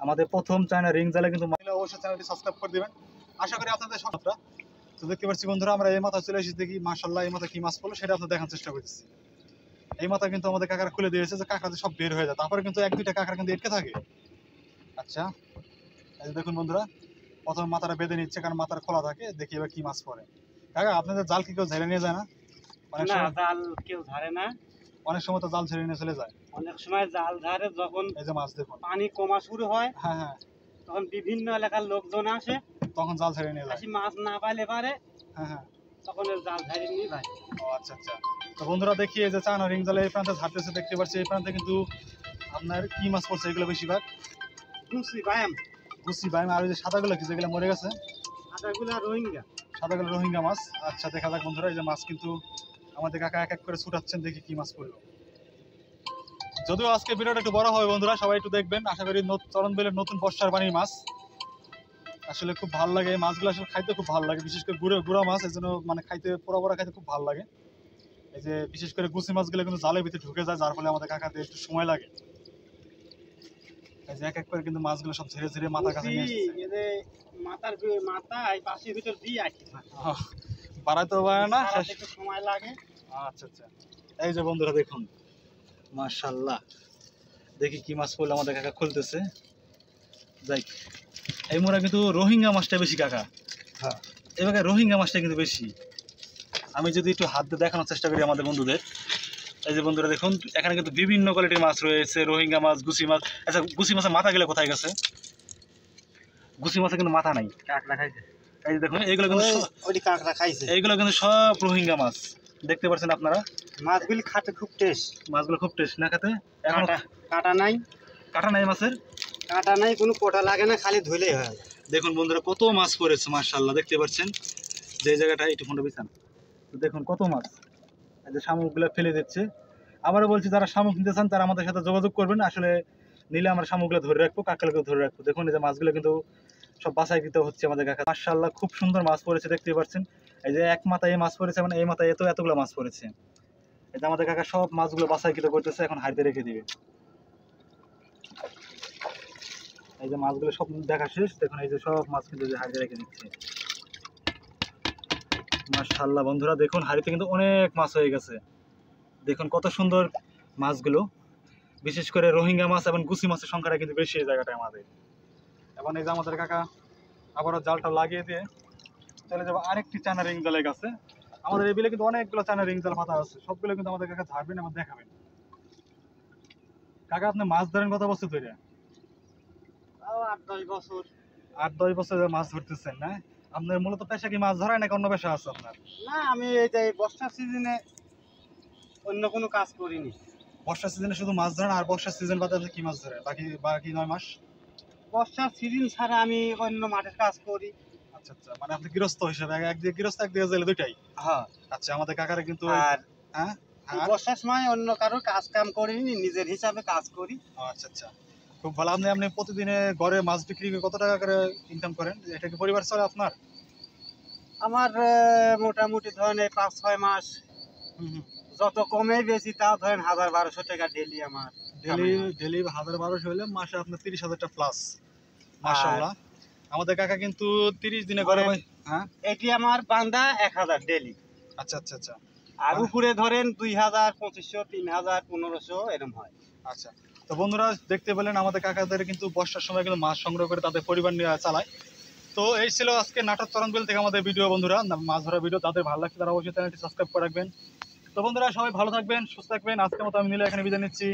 আমাদের প্রথম China ring জালে কিন্তু অবশ্যই চ্যানেলটি সাবস্ক্রাইব করে দিবেন। আশা করি আপনাদের সবটা তো দেখতে পাচ্ছি বন্ধুরা, আমরা এই মাথা চলে এসেছি। দেখি মাশাআল্লাহ এই মাথা কি মাছ পড়লো সেটা আপনাদের দেখার চেষ্টা করতেছি। এই মাথা কিন্তু আমাদের কাকারা খুলে দিয়েছে যে কাঁকড়া সব বের হয়ে যায়, তারপরে কিন্তু এক দুইটা কাঁকড়া কিন্তু এটকে থাকে। আচ্ছা এই দেখুন বন্ধুরা, প্রথম মাথাটা বেঁধে নিচ্ছে কারণ মাথার খোলা থাকে। দেখি এবার কি মাছ পড়ে। কাকা আপনাদের জাল কি কেউ ঝেড়ে নিয়ে যায় না? অনেক সময় জাল কেউ ঝাড়ে না, অনেক সময় তো জাল ঝেড়ে নিয়ে চলে যায়। অনেক সময় জাল ঝাড়ে যখন এই যে মাছ দেখুন পানি কমা শুরু হয়, হ্যাঁ হ্যাঁ, তখন বিভিন্ন এলাকার লোকজন আসে, তখন জাল ঝেড়ে নিয়ে যায়। আসি মাছ না পাইলে পারে হ্যাঁ হ্যাঁ, তখন জাল ঝাড়ে নিয়ে যায়। ও আচ্ছা আচ্ছা। তো বন্ধুরা দেখি এই যে চায়না রিং জালে এই প্রান্তে ঝাড়তেছে, দেখতে পাচ্ছি এই প্রান্তে কিন্তু আপনার কি মাছ পড়ছে এগুলো বেশিরভাগ গুছি বায়াম, গুছি বাইম। আর ওই যে সাদাগুলো কি যেগুলো মরে গেছে, আদাগুলা রোহিঙ্গা। সাদাগুলো রোহিঙ্গা মাছ। আচ্ছা দেখা যাক বন্ধুরা, এই যে মাছ কিন্তু আমাদের কাকা এক এক করে ছুটাচ্ছেন, দেখি কি মাছ পড়লো। যদিও আজকে ভিডিওটা একটু বড় হবে বন্ধুরা, সবাই একটু দেখবেন। আশা করি চরণবিলের নতুন বর্ষার পানির মাছ আসলে খুব ভালো লাগে। এই মাছগুলো আসলে খাইতে খুব ভালো লাগে, বিশেষ করে গুঁড়া মাছ, এই জন্য মানে খাইতে পোড়া খাইতে খুব ভালো লাগে। এই যে বিশেষ করে গুছি মাছগুলো কিন্তু জালের ভিতরে ঢুকে যায়, যার ফলে আমাদের কাকাতে একটু সময় লাগে। এই যে এক এক করে কিন্তু মাছগুলো সব ঝেড়ে ঝেড়ে মাথা কাছে নিয়ে আসছে। এই যে মাথা এই পাশের ভিতর দিয়ে আসছে, বাড়াইতেও পারে না, শেষ একটু সময় লাগে। আচ্ছা আচ্ছা, এই যে বন্ধুরা দেখুন মাশাআল্লাহ, দেখি কি মাছ পড়লো আমাদের কাকা খুলতেছে। যাই এই মোরা কিন্তু রোহিঙ্গা মাছটা বেশি কাকা। হ্যাঁ এবার রোহিঙ্গা মাছটা কিন্তু বেশি। আমি যদি একটু হাত দিয়ে দেখানোর চেষ্টা করি আমাদের বন্ধুদের, এই যে বন্ধুরা দেখুন এখানে কিন্তু বিভিন্ন কোয়ালিটির মাছ রয়েছে, রোহিঙ্গা মাছ, গুছি মাছ। আচ্ছা গুছি মাছের মাথা গেলে কোথায় গেছে? গুছি মাছের কিন্তু মাথা নাই। কাঁকড়া খাইছে, এই যে দেখুন এইগুলো কিন্তু ওই কাঁকড়া খাইছে। এইগুলো কিন্তু সব রোহিঙ্গা মাছ, দেখতে পাচ্ছেন আপনারা। মাছগুলি খাতে খুব টেস্ট, মাছগুলো খুব টেস্ট না খেতে। এখন কাঁটা নাই, কাটা নাই মাছের, কাঁটা নাই, কোনো কোটা লাগে না, খালি ধুলেই হয়। দেখুন বন্ধুরা কত মাছ পড়েছে মাশাআল্লাহ, দেখতে পাচ্ছেন যে জায়গাটা একটু ফোনটা বিছান। তো দেখুন কত মাছ, এই যে শামুকগুলো ফেলে দিচ্ছে। আবারও বলছি যারা শামুক নিতে চান তারা আমাদের সাথে যোগাযোগ করবেন, আসলে নিলে আমরা শামুকগুলো ধরে রাখবো, কাঁকড়াগুলো ধরে রাখবো। দেখুন এই যে মাছগুলো কিন্তু সব বাছাইকৃত হচ্ছে আমাদের কাছে। মাশাআল্লাহ খুব সুন্দর মাছ পড়েছে, দেখতে পাচ্ছেন। এই যে এক মাথায় এই মাছ পড়েছে, মানে এই মাথায় এতগুলো মাছ পড়েছে। এই যে আমাদের কাকা সব মাছগুলো বাছাইকৃত করতেছে, এখন হাড়িতে রেখে দিবে। এই যে মাছগুলো সব দেখা শেষ, দেখুন এই যে সব মাছ কিন্তু হাড়িতে রেখে দিচ্ছে। মাশাআল্লাহ বন্ধুরা দেখুন হাড়িতে কিন্তু অনেক মাছ হয়ে গেছে। দেখুন কত সুন্দর মাছগুলো, বিশেষ করে রোহিঙ্গা মাছ এবং গুছি মাছের সংখ্যাটা কিন্তু বেশি এই জায়গাটায় আমাদের। এখন এই যে আমাদের কাকা আবারও জালটা লাগিয়ে দিয়ে চলে যাবো আরেকটি চায়না রিং জালের কাছে। আমাদের এই বিলে কিন্তু অনেকগুলো চায়না রিং জাল পাতা আছে, সবগুলো কিন্তু আমাদের কাকা ঝাড়বেন এবং দেখাবেন। কাকা আপনি মাছ ধরেন কত বছর ধরে? 8-10 বছর। 8-10 বছর মাছ ধরতেছেন না? আপনার মূলত পেশা কি মাছ ধরায় নাকি অন্য পেশা আছে আপনার? না, আমি এই যে বর্ষার সিজনে অন্য কোনো কাজ করিনি। বর্ষার সিজনে শুধু মাছ ধরেন, আর বর্ষার সিজন বাদে আপনি কি মাছ ধরেন বাকি 9 মাস? বর্ষার সিজন ছাড়া আমি অন্য মাঠের কাজ করি। আচ্ছা আচ্ছা, মানে আপনি গৃহস্থ হিসেবে একদিকে গৃহস্থ একদিকে জেলে দুইটাই। হ্যাঁ, আচ্ছা আমাদের কাকারা কিন্তু আর হ্যাঁ বর্ষার সময় অন্য কারোর কাজ কাম করিনি, নিজের হিসাবে কাজ করি। আচ্ছা আচ্ছা, খুব ভালো। আপনি প্রতিদিনে গড়ে মাছ বিক্রি করে কত টাকা করে ইনকাম করেন? এটা কি পরিবার চলে আপনার? আমার মোটামুটি ধরেন এই 5-6 মাস যত কমে বেশি তাও ধরেন 1000-1200 টাকা ডেলি আমার। ডেলি 1000-1200 হলে মাসে আপনার 30,000 টাকা প্লাস। মাশাআল্লাহ আমাদের কাকা কিন্তু 30 দিনে গড়ে। হ্যাঁ এটি আমার বান্দা 1000 ডেলি। আচ্ছা আচ্ছা আচ্ছা, আর উপরে ধরেন 2000, 2500, 3000, 1500 এরকম হয়। আচ্ছা তো বন্ধুরা দেখতে পেলেন আমাদের কাকাদের কিন্তু বর্ষার সময় কিন্তু মাছ সংগ্রহ করে তাদের পরিবার নিয়ে চালায়। তো এই ছিল আজকে নাটোর চরণবিল থেকে আমাদের ভিডিও বন্ধুরা, মাছ ধরা ভিডিও। তাদের ভালো লাগছে তারা অবশ্যই চ্যানেলটি সাবস্ক্রাইব করে রাখবেন। তো বন্ধুরা সবাই ভালো থাকবেন, সুস্থ থাকবেন। আজকের মতো আমি নিলে এখানে বিদায় নিচ্ছি।